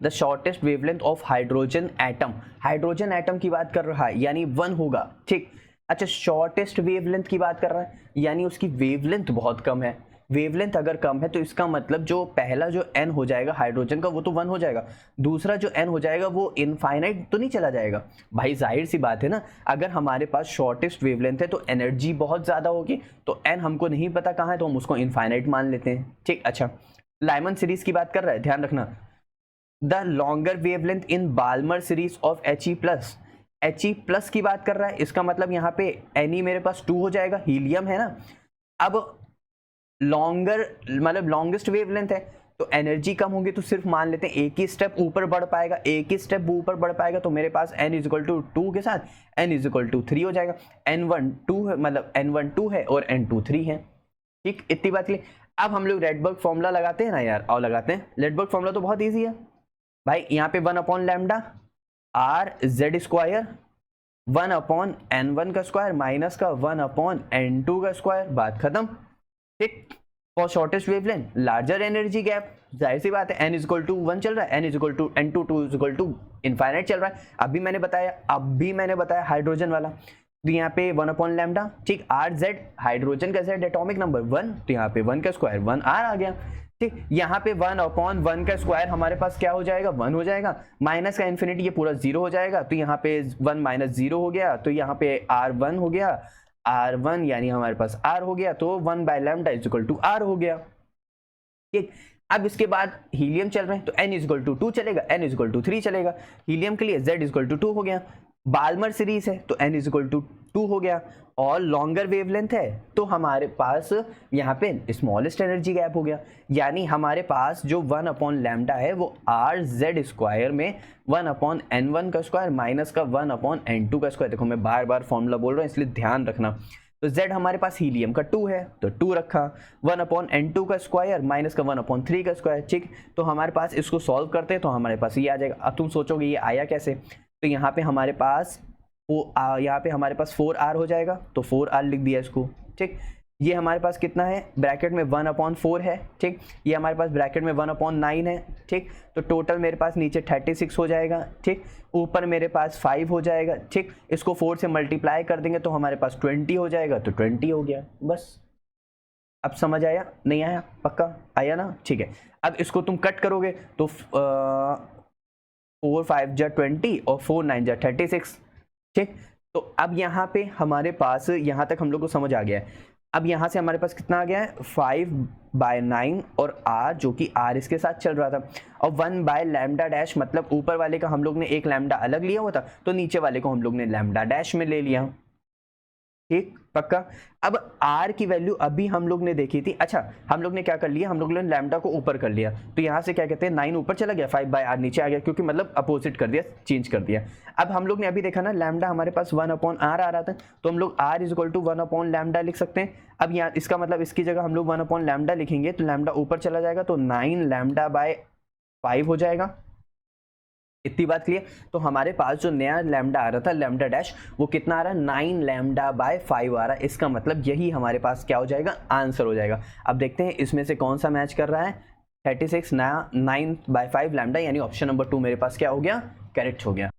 The shortest wavelength of hydrogen atom, hydrogen atom की बात कर रहा है यानी 1 होगा, ठीक। अच्छा, शॉर्टेस्ट वेवलेंथ की बात कर रहा है यानी उसकी वेवलेंथ बहुत कम है। वेवलेंथ अगर कम है तो इसका मतलब जो पहला जो n हो जाएगा हाइड्रोजन का वो तो 1 हो जाएगा, दूसरा जो n हो जाएगा वो इनफाइनाइट तो नहीं चला जाएगा। भाई जाहिर सी बात है ना, अगर हमारे पास शॉर्टेस्ट वेवलेंथ है तो एनर्जी बहुत ज़्यादा होगी, तो n हमको नहीं पता कहाँ है तो हम उसको इनफाइनाइट मान लेते हैं, ठीक। अच्छा, लाइमन सीरीज की बात कर रहा है, ध्यान रखना, the longer wavelength in Balmer series of He+ की बात कर रहा है, इसका मतलब यहाँ पे Ne मेरे पास 2 हो जाएगा, हीलियम है ना। अब लॉन्गर मतलब लॉन्गेस्ट वेवलेंथ है तो एनर्जी कम होगी तो सिर्फ मान लेते हैं एक ही स्टेप ऊपर बढ़ पाएगा, एक ही स्टेप ऊपर बढ़ पाएगा, तो मेरे पास n = 2 के साथ n = 3 हो जाएगा। n1 2 है, मतलब n1 2 है और n2 3 है, ठीक। इतनी बात के लिए अब हम लोग रेडबर्ग फॉर्मूला लगाते हैं ना यार, और लगाते हैं। रेडबर्ग फॉर्मूला तो बहुत ईजी है भाई, यहाँ पे 1/λ RZ² 1/n1 का स्क्वायर माइनस का 1/n2 का स्क्वायर, बात खत्म, ठीक। For shortest wavelength larger energy gap, जाहिर सी बात है n = 1 चल रहा है, n = n2 2 इनफाइनाइट चल रहा है। अभी मैंने बताया हाइड्रोजन वाला, तो यहाँ पे 1/λ, ठीक। RZ हाइड्रोजन का Z एटॉमिक नंबर 1, तो यहाँ पे 1 का स्क्वायर 1R आ गया, ठीक। यहाँ पे 1/1 का स्क्वायर हमारे पास क्या हो जाएगा, 1 हो जाएगा, माइनस का इन्फिनिटी ये पूरा 0 हो जाएगा, तो यहाँ पे 1 - 0 हो गया, तो यहाँ पे R1 हो गया, R1 यानी हमारे पास R हो गया, तो 1/λ = R हो गया, ठीक। अब इसके बाद हीलियम चल रहे हैं तो n = 2 चलेगा, n = 3 चलेगा, हीलियम के लिए Z = 2 हो गया। बाल्मर सीरीज है तो n = 2 हो गया, और लॉन्गर वेवलेंथ है तो हमारे पास यहाँ पे स्मॉलेस्ट एनर्जी गैप हो गया, यानी हमारे पास जो 1/λ है वो RZ² में 1/n1 का स्क्वायर माइनस का 1/n2 का स्क्वायर। देखो मैं बार बार फॉर्मूला बोल रहा हूँ इसलिए ध्यान रखना। तो Z हमारे पास हीलियम का 2 है तो 2 रखा, 1/n2 का स्क्वायर माइनस का 1/3 का स्क्वायर, ठीक। तो हमारे पास इसको सॉल्व करते हैं तो हमारे पास ये आ जाएगा। अब तुम सोचोगे ये आया कैसे, तो यहाँ पे हमारे पास 4R हो जाएगा, तो 4R लिख दिया इसको, ठीक। ये हमारे पास कितना है, ब्रैकेट में 1/4 है, ठीक। ये हमारे पास ब्रैकेट में 1/9 है, ठीक। तो टोटल मेरे पास नीचे 36 हो जाएगा, ठीक। ऊपर मेरे पास 5 हो जाएगा, ठीक। इसको 4 से मल्टीप्लाई कर देंगे तो हमारे पास 20 हो जाएगा, तो 20 हो गया, बस। अब समझ आया, नहीं आया, पक्का आया ना, ठीक है। अब इसको तुम कट करोगे तो 4 5 जा 20 और 4 9 जा 36, ठीक। तो अब यहाँ पे हमारे पास यहाँ तक हम लोग को समझ आ गया है। अब यहाँ से हमारे पास कितना आ गया है, 5/9 और R जो कि R इसके साथ चल रहा था, और 1/λ' मतलब ऊपर वाले का हम लोग ने एक लैम्डा अलग लिया हुआ था तो नीचे वाले को हम लोग ने λ' में ले लिया, ठीक, पक्का। अब R की वैल्यू अभी हम लोग ने देखी थी। अच्छा, हम लोग ने क्या कर लिया, हम लोग ने लैम्डा को ऊपर कर लिया, तो यहाँ से क्या कहते हैं 9 ऊपर चला गया, 5/R नीचे आ गया, क्योंकि मतलब अपोजिट कर दिया, चेंज कर दिया। अब हम लोग ने अभी देखा ना लैम्डा हमारे पास 1/R आ रहा था, तो हम लोग R = 1/λ लिख सकते हैं। अब यहाँ इसका मतलब इसकी जगह हम लोग 1/λ लिखेंगे तो लैम्डा ऊपर चला जाएगा, तो 9λ/5 हो जाएगा। इतनी बात क्लियर। तो हमारे पास जो नया लैम्डा आ रहा था λ', वो कितना आ रहा है, 9λ/5 आ रहा है। इसका मतलब यही हमारे पास क्या हो जाएगा, आंसर हो जाएगा। अब देखते हैं इसमें से कौन सा मैच कर रहा है, 36 नया 9/5 लैम्डा, यानी ऑप्शन नंबर 2 मेरे पास क्या हो गया, करेक्ट हो गया।